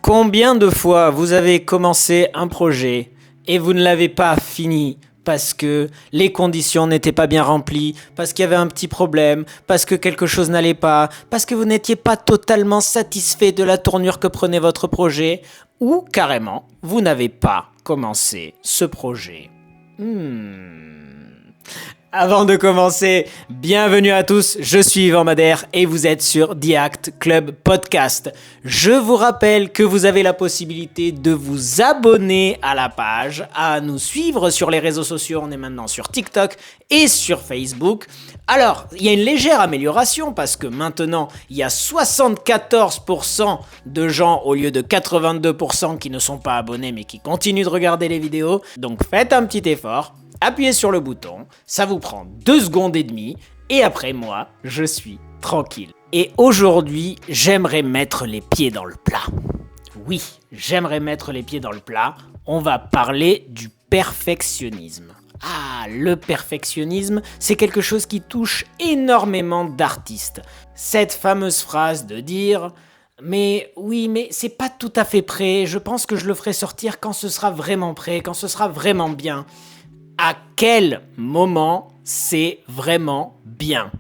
Combien de fois vous avez commencé un projet et vous ne l'avez pas fini parce que les conditions n'étaient pas bien remplies, parce qu'il y avait un petit problème, parce que quelque chose n'allait pas, parce que vous n'étiez pas totalement satisfait de la tournure que prenait votre projet, ou carrément, vous n'avez pas commencé ce projet. Avant de commencer, bienvenue à tous, je suis Yvan Madère et vous êtes sur The Act Club Podcast. Je vous rappelle que vous avez la possibilité de vous abonner à la page, à nous suivre sur les réseaux sociaux, on est maintenant sur TikTok et sur Facebook. Alors, il y a une légère amélioration parce que maintenant, il y a 74% de gens au lieu de 82% qui ne sont pas abonnés mais qui continuent de regarder les vidéos. Donc faites un petit effort. Appuyez sur le bouton, ça vous prend 2 secondes et demie, et après moi, je suis tranquille. Et aujourd'hui, j'aimerais mettre les pieds dans le plat. Oui, j'aimerais mettre les pieds dans le plat. On va parler du perfectionnisme. Ah, le perfectionnisme, c'est quelque chose qui touche énormément d'artistes. Cette fameuse phrase de dire « Mais oui, mais c'est pas tout à fait prêt, je pense que je le ferai sortir quand ce sera vraiment prêt, quand ce sera vraiment bien. » À quel moment c'est vraiment bien?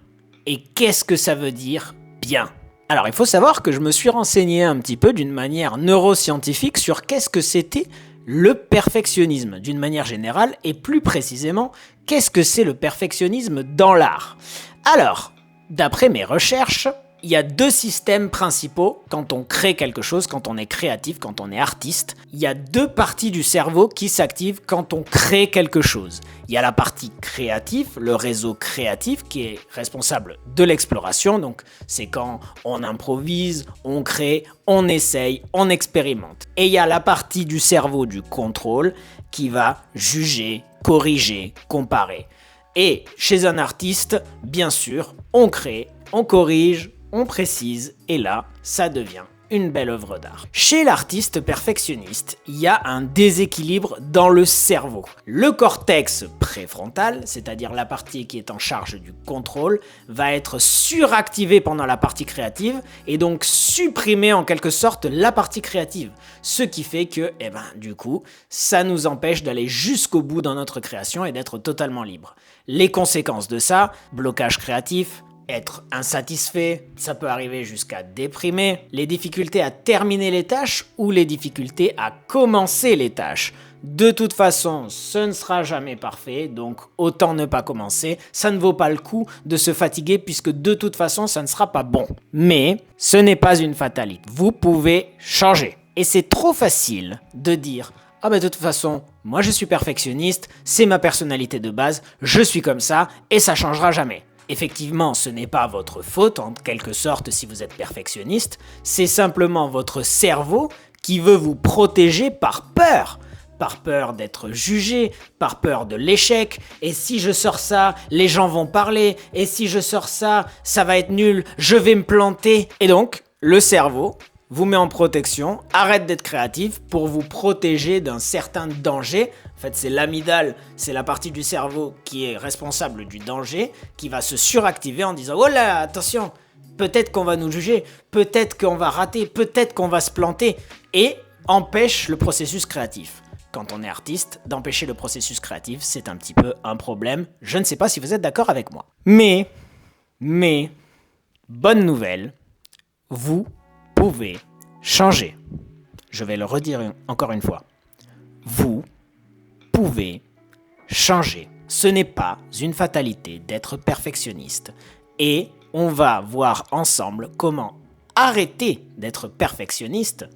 Et qu'est-ce que ça veut dire bien? Alors il faut savoir que je me suis renseigné un petit peu d'une manière neuroscientifique sur qu'est-ce que c'était le perfectionnisme d'une manière générale et plus précisément qu'est-ce que c'est le perfectionnisme dans l'art. Alors, d'après mes recherches, il y a 2 systèmes principaux quand on crée quelque chose, quand on est créatif, quand on est artiste. Il y a 2 parties du cerveau qui s'activent quand on crée quelque chose. Il y a la partie créative, le réseau créatif qui est responsable de l'exploration. Donc c'est quand on improvise, on crée, on essaye, on expérimente. Et il y a la partie du cerveau du contrôle qui va juger, corriger, comparer. Et chez un artiste, bien sûr, on crée, on corrige, on précise, et là, ça devient une belle œuvre d'art. Chez l'artiste perfectionniste, il y a un déséquilibre dans le cerveau. Le cortex préfrontal, c'est-à-dire la partie qui est en charge du contrôle, va être suractivé pendant la partie créative et donc supprimer en quelque sorte la partie créative. Ce qui fait que, du coup, ça nous empêche d'aller jusqu'au bout dans notre création et d'être totalement libre. Les conséquences de ça, blocage créatif, être insatisfait, ça peut arriver jusqu'à déprimer, les difficultés à terminer les tâches ou les difficultés à commencer les tâches. De toute façon, ce ne sera jamais parfait, donc autant ne pas commencer. Ça ne vaut pas le coup de se fatiguer puisque de toute façon, ça ne sera pas bon. Mais ce n'est pas une fatalité. Vous pouvez changer. Et c'est trop facile de dire « Ah de toute façon, moi je suis perfectionniste, c'est ma personnalité de base, je suis comme ça et ça changera jamais. » Effectivement, ce n'est pas votre faute, en quelque sorte, si vous êtes perfectionniste, c'est simplement votre cerveau qui veut vous protéger par peur d'être jugé, par peur de l'échec, et si je sors ça, les gens vont parler, et si je sors ça, ça va être nul, je vais me planter. Et donc, le cerveau vous met en protection, arrête d'être créatif pour vous protéger d'un certain danger. En fait, c'est l'amygdale, c'est la partie du cerveau qui est responsable du danger, qui va se suractiver en disant « Oh là, attention, peut-être qu'on va nous juger, peut-être qu'on va rater, peut-être qu'on va se planter » et empêche le processus créatif. Quand on est artiste, d'empêcher le processus créatif, c'est un petit peu un problème. Je ne sais pas si vous êtes d'accord avec moi. Mais, bonne nouvelle, vous pouvez changer. Je vais le redire encore une fois. Vous pouvez changer. Ce n'est pas une fatalité d'être perfectionniste. Et on va voir ensemble comment arrêter d'être perfectionniste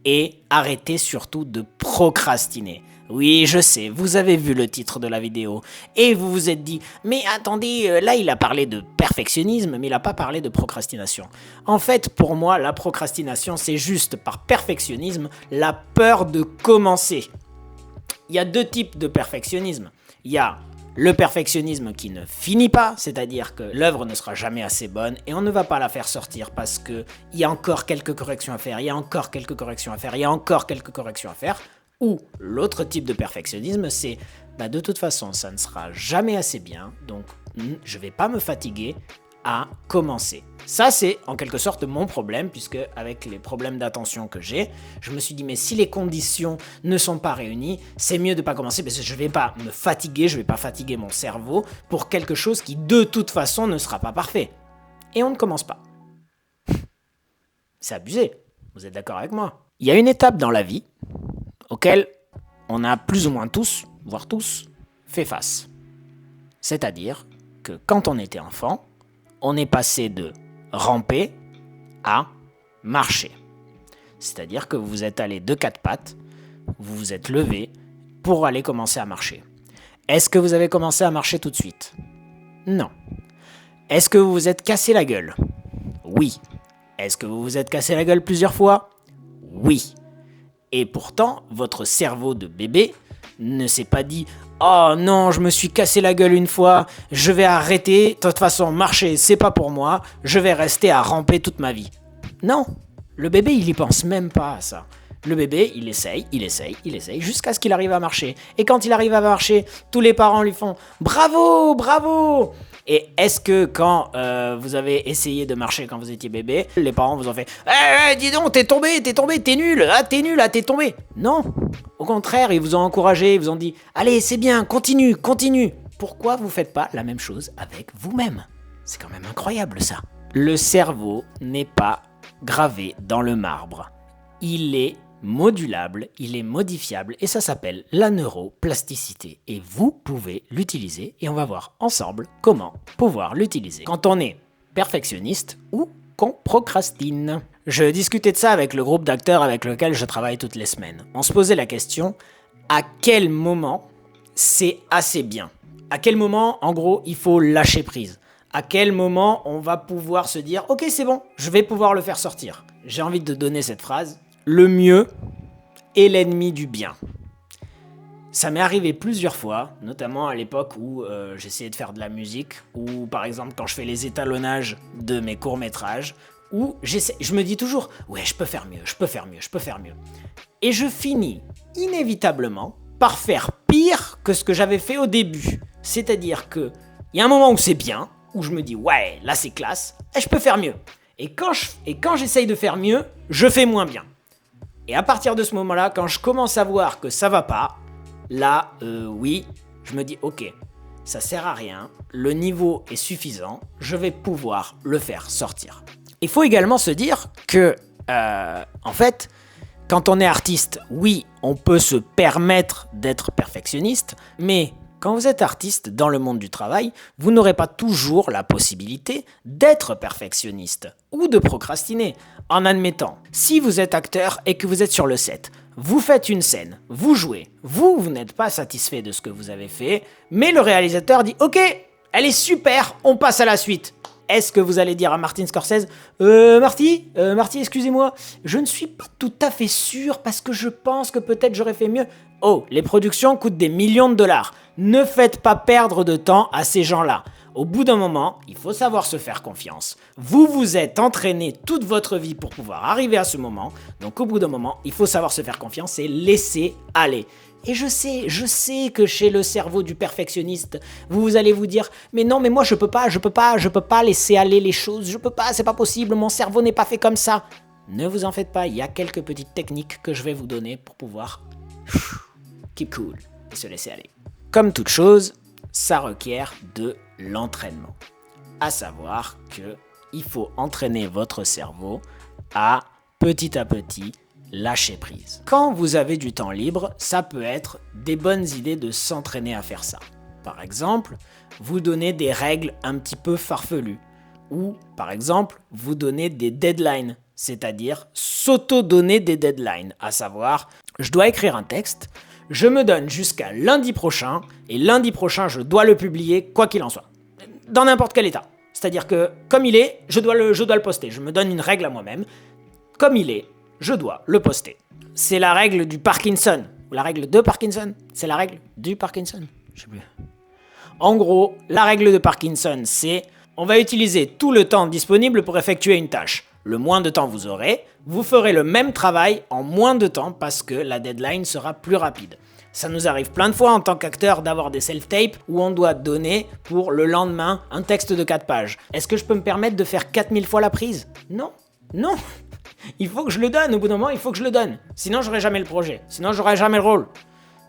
et arrêter surtout de procrastiner. Oui, je sais, vous avez vu le titre de la vidéo et vous vous êtes dit « Mais attendez, là il a parlé de perfectionnisme, mais il n'a pas parlé de procrastination. » En fait, pour moi, la procrastination, c'est juste par perfectionnisme la peur de commencer. Il y a 2 types de perfectionnisme. Il y a le perfectionnisme qui ne finit pas, c'est-à-dire que l'œuvre ne sera jamais assez bonne et on ne va pas la faire sortir parce qu'il y a encore quelques corrections à faire, il y a encore quelques corrections à faire, il y a encore quelques corrections à faire. Ou l'autre type de perfectionnisme, c'est de toute façon, ça ne sera jamais assez bien, donc je ne vais pas me fatiguer à commencer. Ça, c'est en quelque sorte mon problème, puisque avec les problèmes d'attention que j'ai, je me suis dit, mais si les conditions ne sont pas réunies, c'est mieux de ne pas commencer, parce que je ne vais pas me fatiguer, je ne vais pas fatiguer mon cerveau pour quelque chose qui, de toute façon, ne sera pas parfait. Et on ne commence pas. C'est abusé, vous êtes d'accord avec moi? Il y a une étape dans la vie auquel on a plus ou moins tous, voire tous, fait face. C'est-à-dire que quand on était enfant, on est passé de ramper à marcher. C'est-à-dire que vous êtes allé de quatre pattes, vous vous êtes levé pour aller commencer à marcher. Est-ce que vous avez commencé à marcher tout de suite? Non. Est-ce que vous vous êtes cassé la gueule? Oui. Est-ce que vous vous êtes cassé la gueule plusieurs fois? Oui. Et pourtant, votre cerveau de bébé ne s'est pas dit « Oh non, je me suis cassé la gueule une fois, je vais arrêter, de toute façon, marcher, c'est pas pour moi, je vais rester à ramper toute ma vie. » Non, le bébé, il y pense même pas à ça. Le bébé, il essaye, jusqu'à ce qu'il arrive à marcher. Et quand il arrive à marcher, tous les parents lui font « Bravo, bravo !» Et est-ce que quand vous avez essayé de marcher quand vous étiez bébé, les parents vous ont fait « dis donc, t'es tombé, t'es nul, t'es tombé !» Non, au contraire, ils vous ont encouragé, ils vous ont dit « Allez, c'est bien, continue. » Pourquoi vous faites pas la même chose avec vous-même? C'est quand même incroyable ça. Le cerveau n'est pas gravé dans le marbre. Il est modulable, il est modifiable et ça s'appelle la neuroplasticité. Et vous pouvez l'utiliser et on va voir ensemble comment pouvoir l'utiliser quand on est perfectionniste ou qu'on procrastine. Je discutais de ça avec le groupe d'acteurs avec lequel je travaille toutes les semaines. On se posait la question, à quel moment c'est assez bien? À quel moment, en gros, il faut lâcher prise? À quel moment on va pouvoir se dire « Ok, c'est bon, je vais pouvoir le faire sortir ». J'ai envie de donner cette phrase. Le mieux est l'ennemi du bien. Ça m'est arrivé plusieurs fois, notamment à l'époque où j'essayais de faire de la musique, ou par exemple quand je fais les étalonnages de mes courts-métrages, où je me dis toujours « Ouais, je peux faire mieux. » Et je finis inévitablement par faire pire que ce que j'avais fait au début. C'est-à-dire qu'il y a un moment où c'est bien, où je me dis « Ouais, là c'est classe, et je peux faire mieux. » Et quand j'essaye de faire mieux, je fais moins bien. Et à partir de ce moment-là, quand je commence à voir que ça va pas, là, oui, je me dis « Ok, ça sert à rien, le niveau est suffisant, je vais pouvoir le faire sortir. » Il faut également se dire que, en fait, quand on est artiste, oui, on peut se permettre d'être perfectionniste, mais quand vous êtes artiste dans le monde du travail, vous n'aurez pas toujours la possibilité d'être perfectionniste ou de procrastiner. En admettant, si vous êtes acteur et que vous êtes sur le set, vous faites une scène, vous jouez, vous n'êtes pas satisfait de ce que vous avez fait, mais le réalisateur dit « Ok, elle est super, on passe à la suite ». Est-ce que vous allez dire à Martin Scorsese « Marty, excusez-moi, je ne suis pas tout à fait sûr parce que je pense que peut-être j'aurais fait mieux. » Oh, les productions coûtent des millions de dollars. Ne faites pas perdre de temps à ces gens-là. Au bout d'un moment, il faut savoir se faire confiance. Vous vous êtes entraîné toute votre vie pour pouvoir arriver à ce moment. Donc au bout d'un moment, il faut savoir se faire confiance et laisser aller. Et je sais que chez le cerveau du perfectionniste, vous allez vous dire « Mais non, mais moi je peux pas laisser aller les choses, je peux pas, c'est pas possible, mon cerveau n'est pas fait comme ça. » Ne vous en faites pas, il y a quelques petites techniques que je vais vous donner pour pouvoir keep cool et se laisser aller. Comme toute chose, ça requiert de l'entraînement. À savoir qu'il faut entraîner votre cerveau à petit lâcher prise. Quand vous avez du temps libre, ça peut être des bonnes idées de s'entraîner à faire ça. Par exemple, vous donnez des règles un petit peu farfelues. Ou, par exemple, vous donnez des deadlines, c'est-à-dire s'auto-donner des deadlines. À savoir, je dois écrire un texte, je me donne jusqu'à lundi prochain, et lundi prochain, je dois le publier, quoi qu'il en soit. Dans n'importe quel état. C'est-à-dire que, comme il est, je dois le poster. Je me donne une règle à moi-même. Comme il est, je dois le poster. C'est la règle du Parkinson. Ou la règle de Parkinson. C'est la règle du Parkinson. Je sais plus. En gros, la règle de Parkinson, c'est on va utiliser tout le temps disponible pour effectuer une tâche. Le moins de temps vous aurez, vous ferez le même travail en moins de temps parce que la deadline sera plus rapide. Ça nous arrive plein de fois en tant qu'acteur d'avoir des self-tapes où on doit donner pour le lendemain un texte de 4 pages. Est-ce que je peux me permettre de faire 4000 fois la prise ? Non. Non. Il faut que je le donne, au bout d'un moment, il faut que je le donne. Sinon, j'aurai jamais le projet. Sinon, j'aurai jamais le rôle.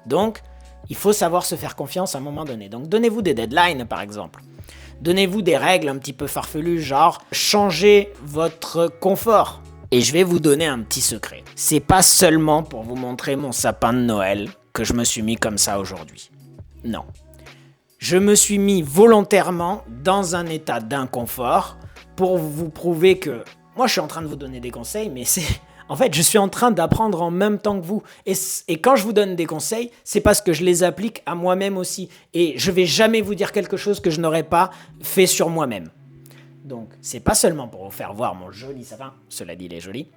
Donc, il faut savoir se faire confiance à un moment donné. Donc, donnez-vous des deadlines, par exemple. Donnez-vous des règles un petit peu farfelues, genre changez votre confort. Et je vais vous donner un petit secret. C'est pas seulement pour vous montrer mon sapin de Noël que je me suis mis comme ça aujourd'hui. Non. Je me suis mis volontairement dans un état d'inconfort pour vous prouver que moi je suis en train de vous donner des conseils, mais en fait je suis en train d'apprendre en même temps que vous. Et quand je vous donne des conseils, c'est parce que je les applique à moi-même aussi. Et je vais jamais vous dire quelque chose que je n'aurais pas fait sur moi-même. Donc, c'est pas seulement pour vous faire voir mon joli sapin, cela dit il est joli,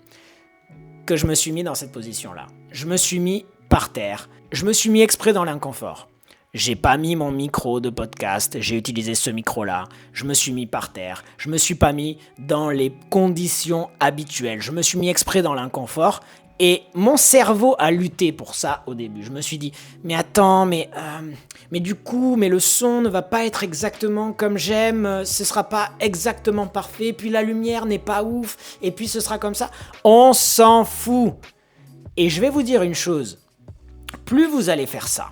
que je me suis mis dans cette position-là. Je me suis mis par terre, je me suis mis exprès dans l'inconfort. J'ai pas mis mon micro de podcast, j'ai utilisé ce micro-là, je me suis mis par terre, je me suis pas mis dans les conditions habituelles, je me suis mis exprès dans l'inconfort. Et mon cerveau a lutté pour ça au début. Je me suis dit, mais attends, mais du coup, le son ne va pas être exactement comme j'aime, ce sera pas exactement parfait, puis la lumière n'est pas ouf, et puis ce sera comme ça. On s'en fout. Et je vais vous dire une chose, plus vous allez faire ça,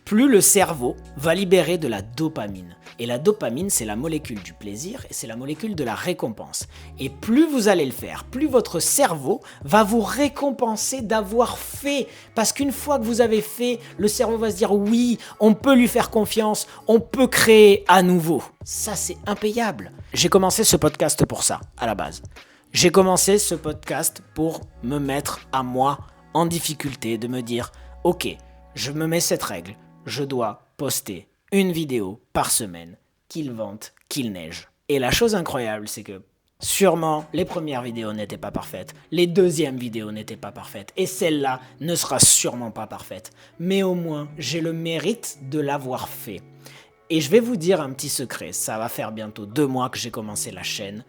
plus le cerveau va libérer de la dopamine. Et la dopamine, c'est la molécule du plaisir et c'est la molécule de la récompense. Et plus vous allez le faire, plus votre cerveau va vous récompenser d'avoir fait. Parce qu'une fois que vous avez fait, le cerveau va se dire oui, on peut lui faire confiance, on peut créer à nouveau. Ça, c'est impayable. J'ai commencé ce podcast pour ça, à la base. J'ai commencé ce podcast pour me mettre à moi en difficulté, de me dire ok, je me mets cette règle. Je dois poster une vidéo par semaine, qu'il vente, qu'il neige. Et la chose incroyable, c'est que sûrement les premières vidéos n'étaient pas parfaites, les deuxièmes vidéos n'étaient pas parfaites, et celle-là ne sera sûrement pas parfaite. Mais au moins, j'ai le mérite de l'avoir fait. Et je vais vous dire un petit secret, ça va faire bientôt 2 mois que j'ai commencé la chaîne.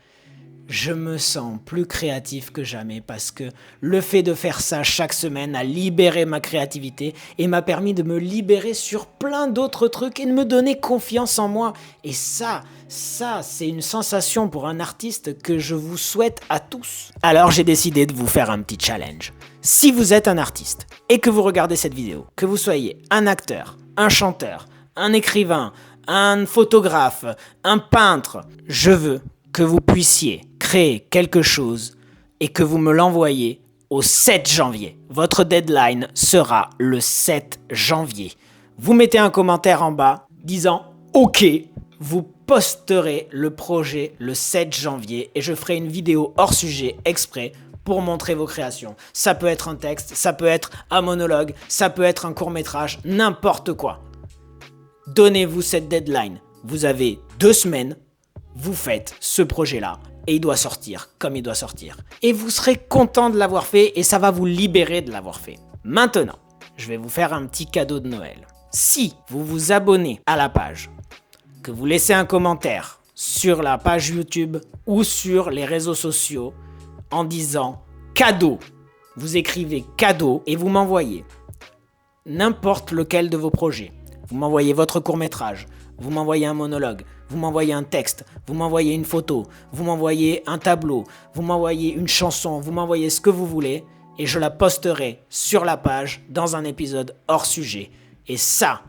Je me sens plus créatif que jamais parce que le fait de faire ça chaque semaine a libéré ma créativité et m'a permis de me libérer sur plein d'autres trucs et de me donner confiance en moi. Et ça, c'est une sensation pour un artiste que je vous souhaite à tous. Alors j'ai décidé de vous faire un petit challenge. Si vous êtes un artiste et que vous regardez cette vidéo, que vous soyez un acteur, un chanteur, un écrivain, un photographe, un peintre, je veux que vous puissiez créer quelque chose et que vous me l'envoyez au 7 janvier. Votre deadline sera le 7 janvier. Vous mettez un commentaire en bas disant « OK », vous posterez le projet le 7 janvier et je ferai une vidéo hors sujet exprès pour montrer vos créations. Ça peut être un texte, ça peut être un monologue, ça peut être un court-métrage, n'importe quoi. Donnez-vous cette deadline. Vous avez 2 semaines. Vous faites ce projet-là et il doit sortir comme il doit sortir. Et vous serez content de l'avoir fait et ça va vous libérer de l'avoir fait. Maintenant, je vais vous faire un petit cadeau de Noël. Si vous vous abonnez à la page, que vous laissez un commentaire sur la page YouTube ou sur les réseaux sociaux en disant cadeau, vous écrivez cadeau et vous m'envoyez n'importe lequel de vos projets. Vous m'envoyez votre court-métrage, vous m'envoyez un monologue, vous m'envoyez un texte, vous m'envoyez une photo, vous m'envoyez un tableau, vous m'envoyez une chanson, vous m'envoyez ce que vous voulez et je la posterai sur la page dans un épisode hors sujet. Et ça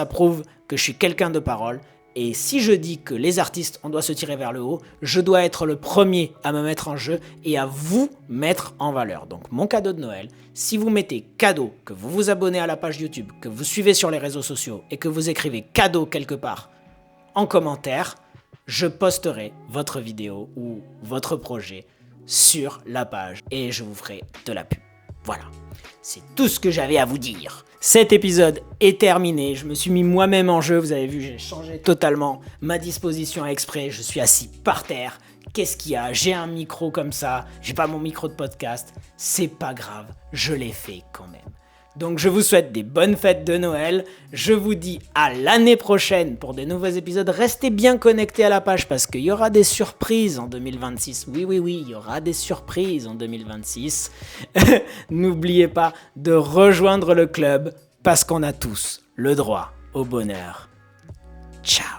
prouve que je suis quelqu'un de parole. Et si je dis que les artistes, on doit se tirer vers le haut, je dois être le premier à me mettre en jeu et à vous mettre en valeur. Donc mon cadeau de Noël, si vous mettez cadeau, que vous vous abonnez à la page YouTube, que vous suivez sur les réseaux sociaux et que vous écrivez cadeau quelque part en commentaire, je posterai votre vidéo ou votre projet sur la page et je vous ferai de la pub. Voilà, c'est tout ce que j'avais à vous dire. Cet épisode est terminé, je me suis mis moi-même en jeu, vous avez vu, j'ai changé totalement ma disposition exprès, je suis assis par terre. Qu'est-ce qu'il y a ? J'ai un micro comme ça, j'ai pas mon micro de podcast, c'est pas grave, je l'ai fait quand même. Donc je vous souhaite des bonnes fêtes de Noël, je vous dis à l'année prochaine pour des nouveaux épisodes. Restez bien connectés à la page parce qu'il y aura des surprises en 2026. Oui, il y aura des surprises en 2026. N'oubliez pas de rejoindre le club parce qu'on a tous le droit au bonheur. Ciao.